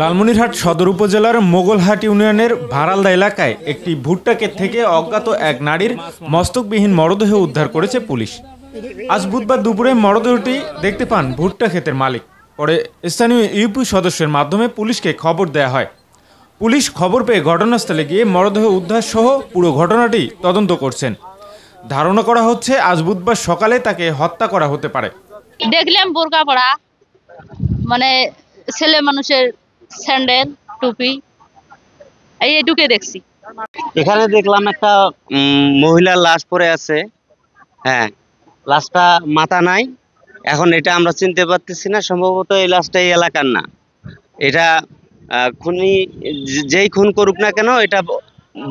লালমনিরহাট সদর উপজেলার মোগলহাট ইউনিয়নের ভারালদা এলাকায় একটি ভুট্টা ক্ষেত থেকে অজ্ঞাত এক নারীর মস্তকবিহীন মরদেহ উদ্ধার করেছে পুলিশ। আজ বুধবার দুপুরে মরদেহটি দেখতে পান ভুট্টা ক্ষেতের মালিক। পরে স্থানীয় ইউপি সদস্যের মাধ্যমে পুলিশকে খবর দেয়া হয়। পুলিশ খবর পেয়ে ঘটনাস্থলে গিয়ে মরদেহ উদ্ধার সহ পুরো ঘটনাটি তদন্ত করছেন। ধারণা করা হচ্ছে আজ বুধবার সকালে তাকে হত্যা করা হতে পারে। দেখলাম বোরকা পরা, মানে ছেলে মানুষের স্যান্ডেল টুপি এইটুকে দেখছি। এখানে দেখলাম একটা মহিলার লাশ পড়ে আছে। হ্যাঁ, লাশটা মাথা নাই। এখন এটা আমরা চিনতে পারতেছি না, সম্ভবত এই লাশটা এই এলাকার না। এটা খুনি যেই খুন করুক না কেন, এটা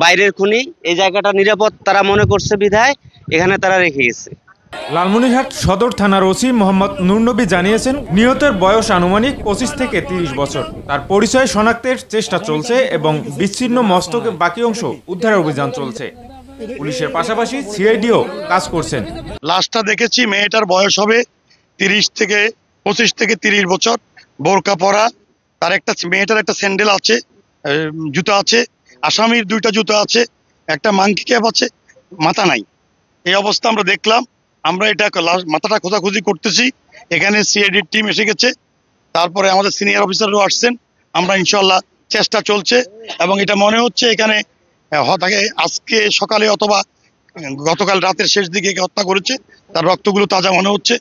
বাইরের খুনি। এই জায়গাটা নিরাপদ তারা মনে করছে বিধায় এখানে তারা রেখে গেছে। লালমনিরহাট সদর থানার ওসি মোহাম্মদ নুরনবী জানিয়েছেন, নিহতের বয়স আনুমানিক 25 থেকে 30 বছর। তার পরিচয় শনাক্তের চেষ্টা চলছে এবং বিচ্ছিন্ন মস্তকের বাকি অংশ উদ্ধারের অভিযান চলছে। পুলিশের পাশাপাশি সিআইডিও কাজ করছেন। লাশটা দেখেছি, মেয়েটার বয়স হবে 25 থেকে 30 বছর, বোরকা পরা। তার মেয়েটার একটা স্যান্ডেল আছে, জুতা আছে, আসামির 2টা জুতা আছে, একটা মাংকি ক্যাপ আছে, মাথা নাই। এই অবস্থা আমরা দেখলাম। আমরা এটা মাথাটা খোঁজাখুঁজি করতেছি। এখানে সিআইডির টিম এসে গেছে, তারপরে আমাদের সিনিয়র অফিসারও আসছেন। আমরা ইনশাল্লাহ চেষ্টা চলছে এবং এটা মনে হচ্ছে এখানে তাকে আজকে সকালে অথবা গতকাল রাতের শেষ দিকে হত্যা করেছে। তার রক্তগুলো তাজা মনে হচ্ছে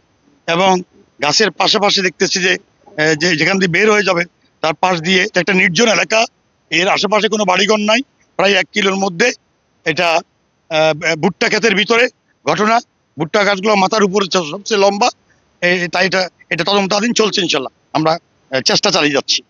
এবং গাছের পাশাপাশি দেখতেছি যে যেখান দিয়ে বের হয়ে যাবে তার পাশ দিয়ে একটা নির্জন এলাকা। এর আশেপাশে কোনো বাড়িঘর নাই, প্রায় 1 কিলোর মধ্যে। এটা ভুট্টা ক্ষেতের ভিতরে ঘটনা। ভুট্টা গাছগুলো মাথার উপরে সবচেয়ে লম্বা। তাই এটা তদন্তাধীন চলছে। ইনশাল্লাহ আমরা চেষ্টা চালিয়ে যাচ্ছি।